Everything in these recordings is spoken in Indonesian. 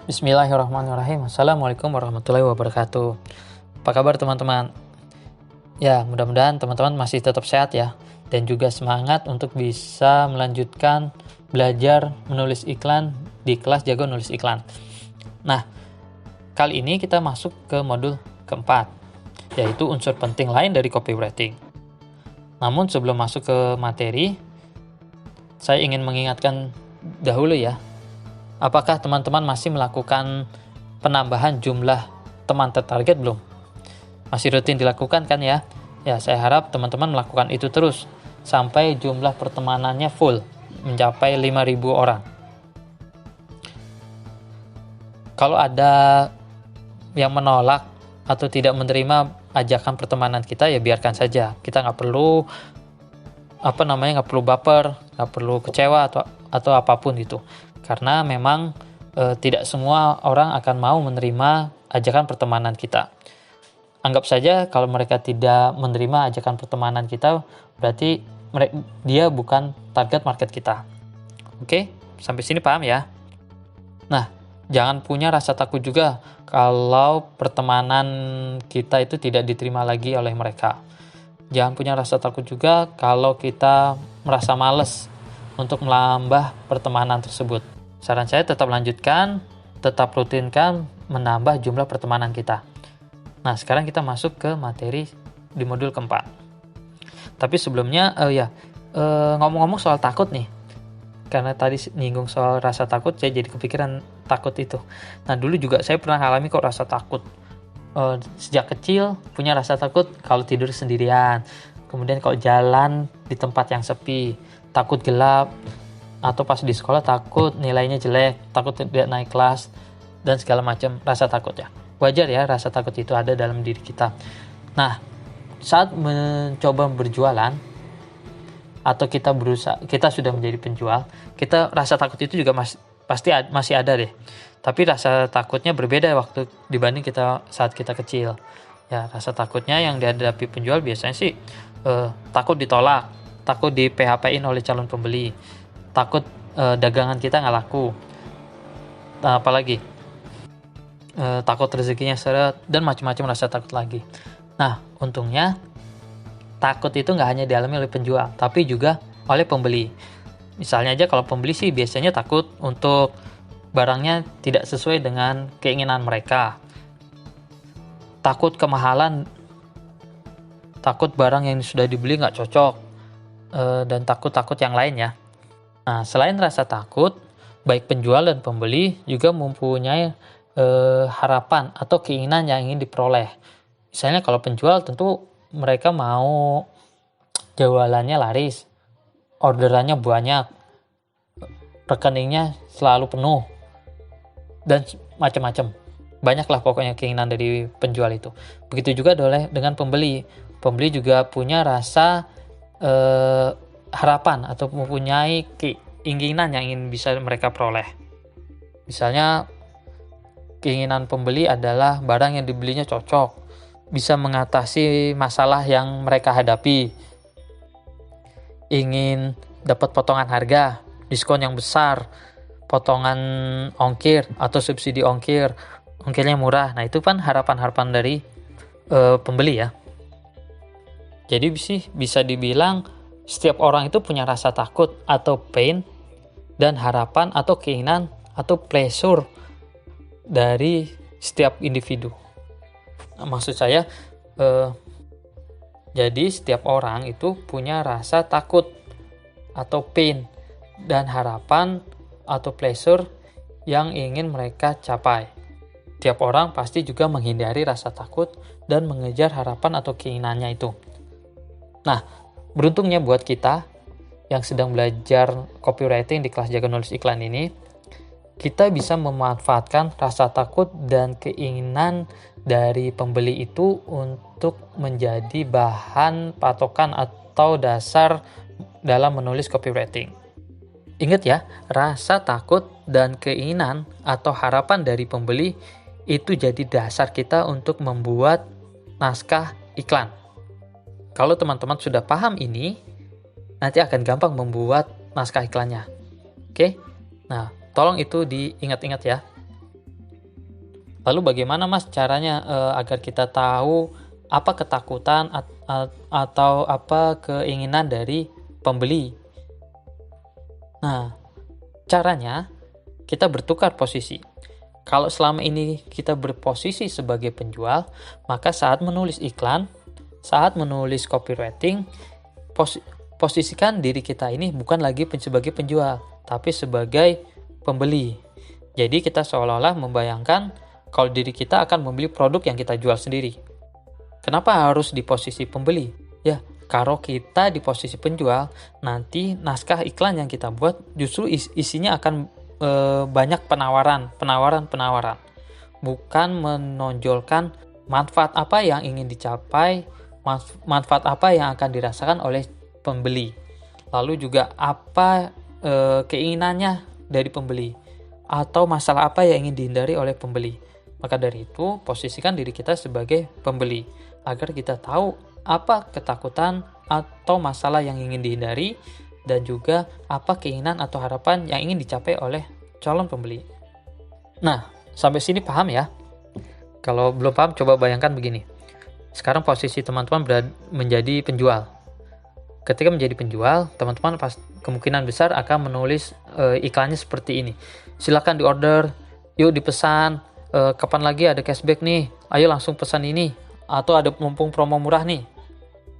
Bismillahirrahmanirrahim. Assalamualaikum warahmatullahi wabarakatuh. Apa kabar teman-teman? Ya, mudah-mudahan teman-teman masih tetap sehat ya. Dan juga semangat untuk bisa melanjutkan belajar menulis iklan di kelas Jago Nulis Iklan. Nah, kali ini kita masuk ke modul keempat, yaitu unsur penting lain dari copywriting. Namun sebelum masuk ke materi, saya ingin mengingatkan dahulu ya, apakah teman-teman masih melakukan penambahan jumlah teman tertarget belum? Masih rutin dilakukan kan ya? Ya, saya harap teman-teman melakukan itu terus sampai jumlah pertemanannya full, mencapai 5.000 orang. Kalau ada yang menolak atau tidak menerima ajakan pertemanan kita, ya biarkan saja. Kita nggak perlu nggak perlu baper, nggak perlu kecewa atau apapun itu. Karena memang tidak semua orang akan mau menerima ajakan pertemanan kita. Anggap saja kalau mereka tidak menerima ajakan pertemanan kita, berarti dia bukan target market kita. Oke, sampai sini paham ya? Nah, jangan punya rasa takut juga kalau pertemanan kita itu tidak diterima lagi oleh mereka. Jangan punya rasa takut juga kalau kita merasa malas untuk menambah pertemanan tersebut. Saran saya tetap lanjutkan, tetap rutinkan menambah jumlah pertemanan kita. Nah, sekarang kita masuk ke materi di modul keempat. Tapi sebelumnya, ngomong-ngomong soal takut nih. Karena tadi nyinggung soal rasa takut, saya jadi kepikiran takut itu. Nah, dulu juga saya pernah alami kok rasa takut. Sejak kecil punya rasa takut kalau tidur sendirian. Kemudian kalau jalan di tempat yang sepi, takut gelap, atau pas di sekolah takut nilainya jelek, takut tidak naik kelas, dan segala macam rasa takut ya. Wajar ya rasa takut itu ada dalam diri kita. Nah, saat mencoba berjualan, atau kita sudah menjadi penjual, kita rasa takut itu juga pasti masih ada deh. Tapi rasa takutnya berbeda waktu dibanding saat kita kecil. Ya, rasa takutnya yang dihadapi penjual biasanya sih takut ditolak, takut di PHP-in oleh calon pembeli, takut dagangan kita nggak laku, apalagi takut rezekinya seret, dan macam-macam rasa takut lagi. Nah, untungnya takut itu nggak hanya dialami oleh penjual, tapi juga oleh pembeli. Misalnya aja kalau pembeli sih biasanya takut untuk barangnya tidak sesuai dengan keinginan mereka, takut kemahalan, takut barang yang sudah dibeli nggak cocok, dan takut-takut yang lain ya. Nah, selain rasa takut, baik penjual dan pembeli juga mempunyai harapan atau keinginan yang ingin diperoleh. Misalnya kalau penjual tentu mereka mau jualannya laris, orderannya banyak, rekeningnya selalu penuh, dan macam-macam. Banyaklah pokoknya keinginan dari penjual itu. Begitu juga dengan pembeli. Pembeli juga punya rasa harapan atau mempunyai keinginan yang ingin bisa mereka peroleh. Misalnya keinginan pembeli adalah barang yang dibelinya cocok, bisa mengatasi masalah yang mereka hadapi, ingin dapat potongan harga, diskon yang besar, potongan ongkir atau subsidi ongkirnya murah. Nah, itu kan harapan-harapan dari pembeli ya. Jadi bisa dibilang setiap orang itu punya rasa takut atau pain dan harapan atau keinginan atau pleasure dari setiap individu. Nah, maksud saya jadi setiap orang itu punya rasa takut atau pain dan harapan atau pleasure yang ingin mereka capai. Tiap orang pasti juga menghindari rasa takut dan mengejar harapan atau keinginannya itu. Nah, beruntungnya buat kita yang sedang belajar copywriting di kelas Jago Nulis Iklan ini, kita bisa memanfaatkan rasa takut dan keinginan dari pembeli itu untuk menjadi bahan patokan atau dasar dalam menulis copywriting. Ingat ya, rasa takut dan keinginan atau harapan dari pembeli itu jadi dasar kita untuk membuat naskah iklan. Kalau teman-teman sudah paham ini, nanti akan gampang membuat naskah iklannya. Oke? Nah, tolong itu diingat-ingat ya. Lalu bagaimana Mas caranya agar kita tahu apa ketakutan atau apa keinginan dari pembeli? Nah, caranya kita bertukar posisi. Kalau selama ini kita berposisi sebagai penjual, maka saat menulis iklan, saat menulis copywriting, posisikan diri kita ini bukan lagi sebagai penjual, tapi sebagai pembeli. Jadi kita seolah-olah membayangkan kalau diri kita akan membeli produk yang kita jual sendiri. Kenapa harus di posisi pembeli? Ya, kalau kita di posisi penjual, nanti naskah iklan yang kita buat justru isinya akan banyak penawaran, bukan menonjolkan manfaat apa yang ingin dicapai, manfaat apa yang akan dirasakan oleh pembeli, lalu juga apa keinginannya dari pembeli, atau masalah apa yang ingin dihindari oleh pembeli. Maka dari itu, posisikan diri kita sebagai pembeli, agar kita tahu apa ketakutan atau masalah yang ingin dihindari, dan juga apa keinginan atau harapan yang ingin dicapai oleh calon pembeli. Nah, sampai sini paham ya? Kalau belum paham, coba bayangkan begini. Sekarang posisi teman-teman menjadi penjual. Ketika menjadi penjual, teman-teman kemungkinan besar akan menulis iklannya seperti ini. Silakan diorder, yuk dipesan, kapan lagi ada cashback nih, ayo langsung pesan ini, atau ada mumpung promo murah nih.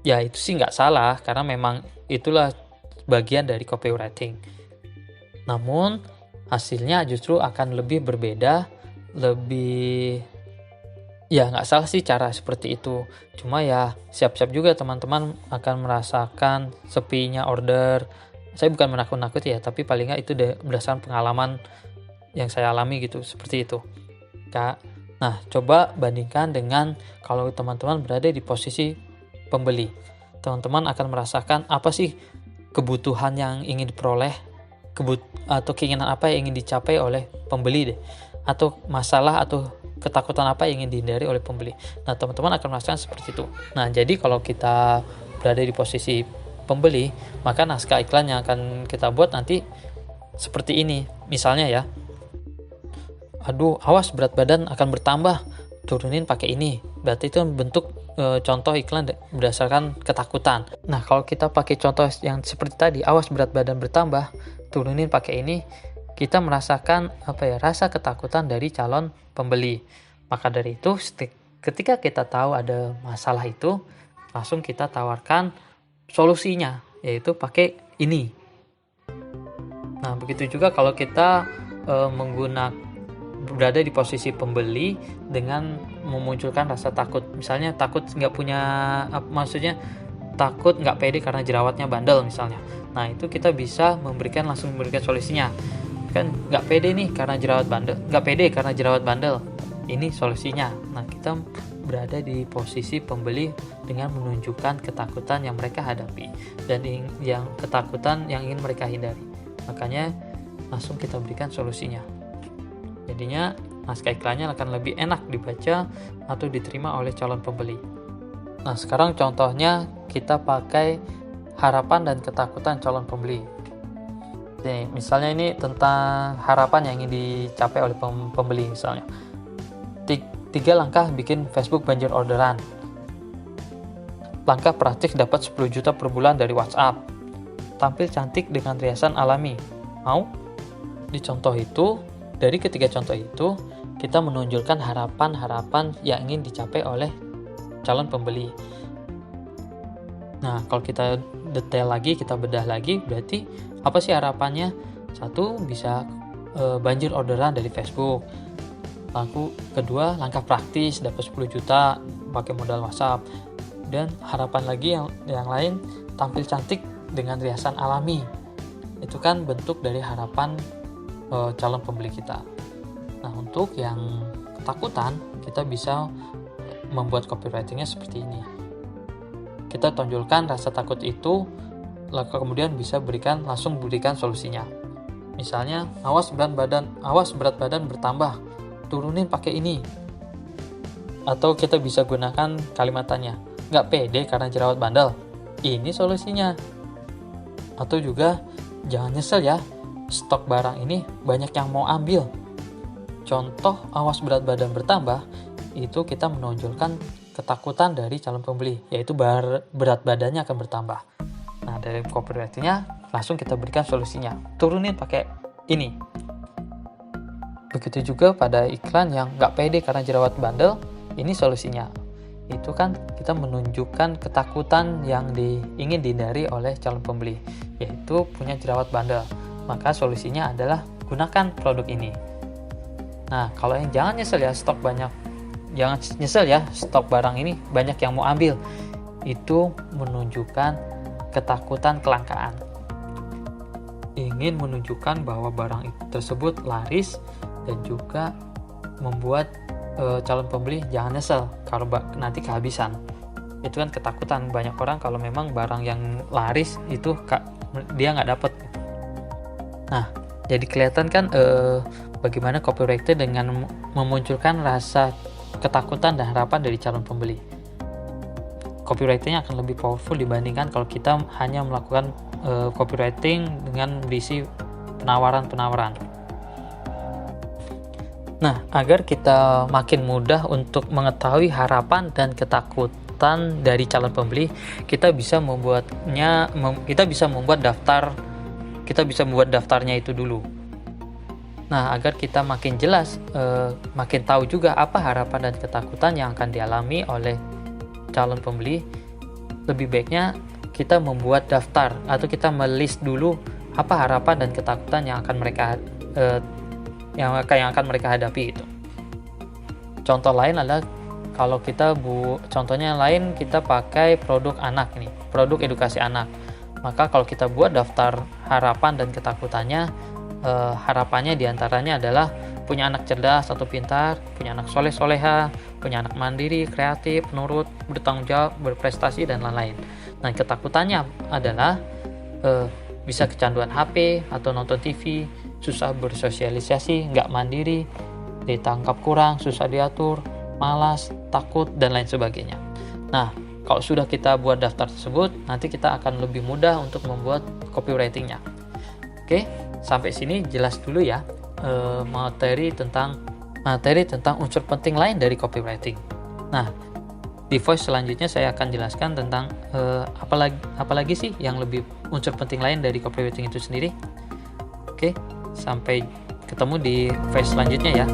Ya itu sih nggak salah, karena memang itulah bagian dari copywriting. Namun hasilnya justru akan lebih berbeda, ya nggak salah sih cara seperti itu. Cuma ya siap-siap juga teman-teman akan merasakan sepinya order. Saya bukan menakut-nakuti ya, tapi paling nggak itu berdasarkan pengalaman yang saya alami gitu, seperti itu. Nah, coba bandingkan dengan kalau teman-teman berada di posisi pembeli. Teman-teman akan merasakan apa sih kebutuhan yang ingin diperoleh, atau keinginan apa yang ingin dicapai oleh pembeli deh, atau masalah atau ketakutan apa yang ingin dihindari oleh pembeli. Nah, teman-teman akan merasakan seperti itu. Nah, jadi kalau kita berada di posisi pembeli, maka naskah iklan yang akan kita buat nanti seperti ini. Misalnya ya, aduh, awas berat badan akan bertambah, turunin pakai ini. Berarti itu bentuk contoh iklan berdasarkan ketakutan. Nah, kalau kita pakai contoh yang seperti tadi, awas berat badan bertambah, turunin pakai ini, kita merasakan rasa ketakutan dari calon pembeli. Maka dari itu, ketika kita tahu ada masalah itu, langsung kita tawarkan solusinya, yaitu pakai ini. Nah, begitu juga kalau kita berada di posisi pembeli dengan memunculkan rasa takut. Misalnya takut takut nggak pede karena jerawatnya bandel misalnya. Nah, itu kita bisa langsung memberikan solusinya. Kan nggak pede nih karena jerawat bandel. Ini solusinya. Nah, kita berada di posisi pembeli dengan menunjukkan ketakutan yang mereka hadapi dan yang ketakutan yang ingin mereka hindari. Makanya langsung kita berikan solusinya. Jadinya naskah iklannya akan lebih enak dibaca atau diterima oleh calon pembeli. Nah, sekarang contohnya kita pakai harapan dan ketakutan calon pembeli. Nih, misalnya ini tentang harapan yang ingin dicapai oleh pembeli misalnya. 3 langkah bikin Facebook banjir orderan. Langkah praktik dapat 10 juta per bulan dari WhatsApp. Tampil cantik dengan riasan alami. Mau? Dari ketiga contoh itu, kita menonjolkan harapan-harapan yang ingin dicapai oleh calon pembeli. Nah, kalau kita detail lagi, kita bedah lagi, berarti apa sih harapannya? 1, bisa banjir orderan dari Facebook. Lalu kedua, langkah praktis dapat 10 juta pakai modal WhatsApp. Dan harapan lagi yang lain, tampil cantik dengan riasan alami. Itu kan bentuk dari harapan calon pembeli kita. Nah, untuk yang ketakutan, kita bisa membuat copywritingnya seperti ini. Kita tonjolkan rasa takut itu, lalu kemudian bisa langsung berikan solusinya. Misalnya, awas berat badan bertambah, turunin pakai ini. Atau kita bisa gunakan kalimat tanya, nggak pede karena jerawat bandel, ini solusinya. Atau juga, jangan nyesel ya, stok barang ini banyak yang mau ambil. contoh awas berat badan bertambah, itu kita menonjolkan ketakutan dari calon pembeli, yaitu berat badannya akan bertambah. Nah, dari copywritingnya langsung kita berikan solusinya. Turunin pakai ini. Begitu juga pada iklan yang nggak pede karena jerawat bandel, ini solusinya. Itu kan kita menunjukkan ketakutan yang ingin dihindari oleh calon pembeli, yaitu punya jerawat bandel. Maka solusinya adalah gunakan produk ini. Nah, kalau yang jangan nyesel ya, stok barang ini banyak yang mau ambil. Itu menunjukkan ketakutan kelangkaan. Ingin menunjukkan bahwa barang tersebut laris dan juga membuat calon pembeli jangan nyesel kalau nanti kehabisan. Itu kan ketakutan banyak orang kalau memang barang yang laris itu dia nggak dapet. Nah, jadi kelihatan kan bagaimana copywriter dengan memunculkan rasa ketakutan dan harapan dari calon pembeli. Copywritingnya akan lebih powerful dibandingkan kalau kita hanya melakukan copywriting dengan berisi penawaran-penawaran. Nah, agar kita makin mudah untuk mengetahui harapan dan ketakutan dari calon pembeli, kita bisa membuat daftarnya itu dulu. Nah, agar kita makin jelas, makin tahu juga apa harapan dan ketakutan yang akan dialami oleh calon pembeli, lebih baiknya kita membuat daftar atau kita melist dulu apa harapan dan ketakutan yang akan mereka hadapi itu. Contoh lain adalah kalau contohnya lain kita pakai produk anak nih, produk edukasi anak. Maka kalau kita buat daftar harapan dan ketakutannya, harapannya diantaranya adalah punya anak cerdas atau pintar, punya anak soleh-soleha, punya anak mandiri, kreatif, penurut, bertanggung jawab, berprestasi, dan lain-lain. Nah, ketakutannya adalah bisa kecanduan HP atau nonton TV, susah bersosialisasi, nggak mandiri, ditangkap kurang, susah diatur, malas, takut, dan lain sebagainya. Nah, kalau sudah kita buat daftar tersebut, nanti kita akan lebih mudah untuk membuat copywritingnya. Oke, sampai sini jelas dulu ya materi tentang unsur penting lain dari copywriting. Nah, di voice selanjutnya saya akan jelaskan tentang apalagi sih yang lebih unsur penting lain dari copywriting itu sendiri. Oke, sampai ketemu di voice selanjutnya ya.